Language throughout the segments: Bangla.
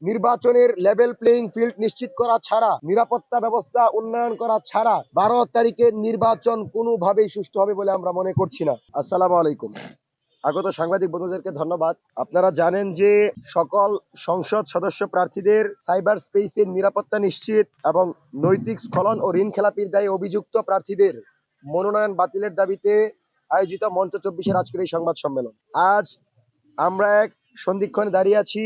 নির্বাচনের লেভেল প্লেইং ফিল্ড নিশ্চিত করা ছাড়া, নিরাপত্তা ব্যবস্থা উন্নয়ন করা ছাড়া 12 তারিখের নির্বাচন কোনোভাবেই সুষ্ঠু হবে বলে আমরা মনে করছি না। আসসালামু আলাইকুম। আগত সাংবাদিক বন্ধুদেরকে ধন্যবাদ। আপনারা জানেন যে সকল সংসদ সদস্য প্রার্থীদের সাইবার স্পেসের নিরাপত্তা নিশ্চিত এবং নৈতিক স্খলন ও ঋণ খেলাপির দায়ে অভিযুক্ত প্রার্থীদের মনোনয়ন বাতিলের দাবিতে আয়োজিত মঞ্চ 24-এর আজকের এই সংবাদ সম্মেলন। আজ আমরা এক সন্ধিক্ষণে দাঁড়িয়ে আছি,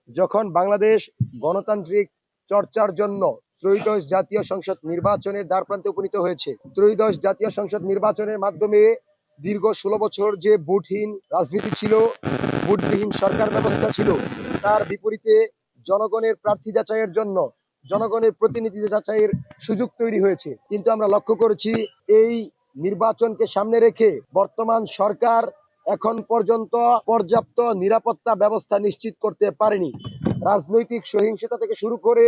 যখন বাংলাদেশ গণতান্ত্রিক চর্চার জন্য ত্রয়োদশ জাতীয় সংসদ নির্বাচনের দ্বারপ্রান্তে উপনীত হয়েছে। ত্রয়োদশ জাতীয় সংসদ নির্বাচনের মাধ্যমে দীর্ঘ 16 বছর যে ভোটহীন রাজনীতি ছিল, ভোটবিহীন সরকার ব্যবস্থা ছিল, তার বিপরীতে জনগণের প্রার্থী যাচাইয়ের জন্য জনগণের প্রতিনিধি যাচাইয়ের সুযোগ তৈরি হয়েছে। কিন্তু আমরা লক্ষ্য করেছি, এই নির্বাচনকে সামনে রেখে বর্তমান সরকার এখন পর্যন্ত পর্যাপ্ত নিরাপত্তা ব্যবস্থা নিশ্চিত করতে পারেনি। রাজনৈতিক সহিংসতা থেকে শুরু করে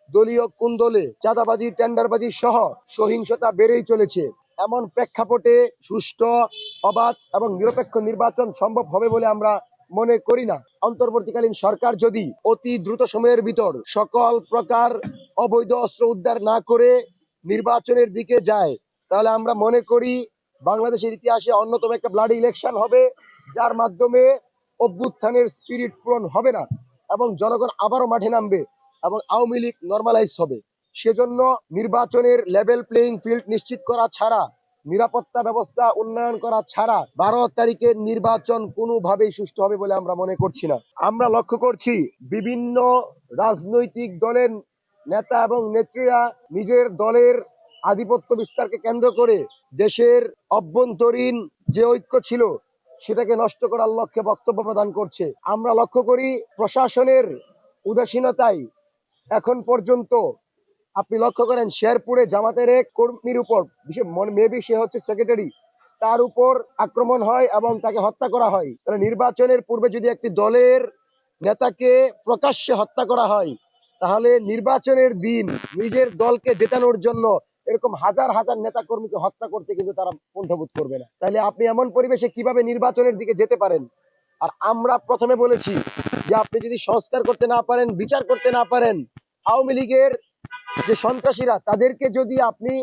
দলীয় কুন্দলে চাঁদাবাজি, টেন্ডারবাজি সহ সহিংসতা বেড়েই চলেছে। এমন প্রেক্ষাপটে সুষ্ঠু, অবাধ এবং নিরপেক্ষ নির্বাচন সম্ভব হবে বলে আমরা মনে করি না। অন্তর্বর্তীকালীন সরকার যদি অতি দ্রুত সময়ের ভিতর সকল প্রকার অবৈধ অস্ত্র উদ্ধার না করে নির্বাচনের দিকে যায়, তাহলে আমরা মনে করি বাংলাদেশের ইতিহাসে অন্যতম একটা ব্লাডি ইলেকশন হবে, যার মাধ্যমে অভ্যুত্থানের স্পিরিট পূরণ হবে না এবং জনগণ আবারও মাঠে নামবে এবং আওয়ামী লীগ নর্মালাইজ হবে। সেজন্য নির্বাচনের লেভেল প্লেইং ফিল্ড নিশ্চিত করা ছাড়া, নিরাপত্তা ব্যবস্থা উন্নয়ন করা ছাড়া 12 তারিখের নির্বাচন কোনোভাবেই সুষ্ঠু হবে বলে আমরা মনে করছি না। আমরা লক্ষ্য করছি, বিভিন্ন রাজনৈতিক দলের নেতা এবং নেত্রীরা নিজের দলের আধিপত্য বিস্তারকে কেন্দ্র করে দেশের অভ্যন্তরীণ যে ঐক্য ছিল সেটাকে নষ্ট করার লক্ষ্যে বক্তব্য প্রদান করছে। আমরা লক্ষ্য করি প্রশাসনের উদাসীনতায় এখন পর্যন্ত, আপনি লক্ষ্য করেন শেরপুরে জামাতের এক কর্মীর উপর, মেবি সে হচ্ছে সেক্রেটারি, তার উপর আক্রমণ হয় এবং তাকে হত্যা করা হয়। তাহলে নির্বাচনের পূর্বে যদি একটি দলের নেতাকে প্রকাশ্যে হত্যা করা হয়, তাহলে নির্বাচনের দিন নিজের দলকে জেতানোর জন্য এরকম হাজার হাজার নেতা কর্মীকে হত্যা করতে কিন্তু তারা কুণ্ঠাবোধ করবে না। তাহলে আপনি এমন পরিবেশে কিভাবে নির্বাচনের দিকে যেতে পারেন? আর আমরা প্রথমে বলেছি যে আপনি যদি সংস্কার করতে না পারেন, বিচার করতে না পারেন, আওয়ামী লীগের যে সন্ত্রাসীরা তাদেরকে যদি আপনি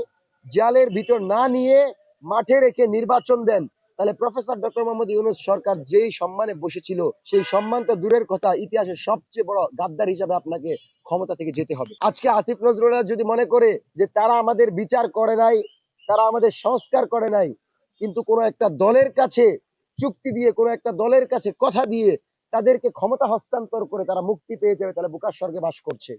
জালের ভিতর না নিয়ে মাঠে রেখে নির্বাচন দেন, তাহলে প্রফেসর ডক্টর মোহাম্মদ ইউনূস সরকার যেই সম্মানে বসেছিল, সেই সম্মান তো দূরের কথা, ইতিহাসের সবচেয়ে বড় গাদ্দার হিসাবে আপনাকে ক্ষমতা থেকে যেতে হবে। আজকে আসিফ নজরুল্লাহ যদি মনে করে যে তারা আমাদের বিচার করে নাই, তারা আমাদের সংস্কার করে নাই, কিন্তু কোনো একটা দলের কাছে চুক্তি দিয়ে, কোনো একটা দলের কাছে কথা দিয়ে তাদেরকে ক্ষমতা হস্তান্তর করে তারা মুক্তি পেয়ে যাবে, তাহলে বুকার স্বর্গে বাস করছে।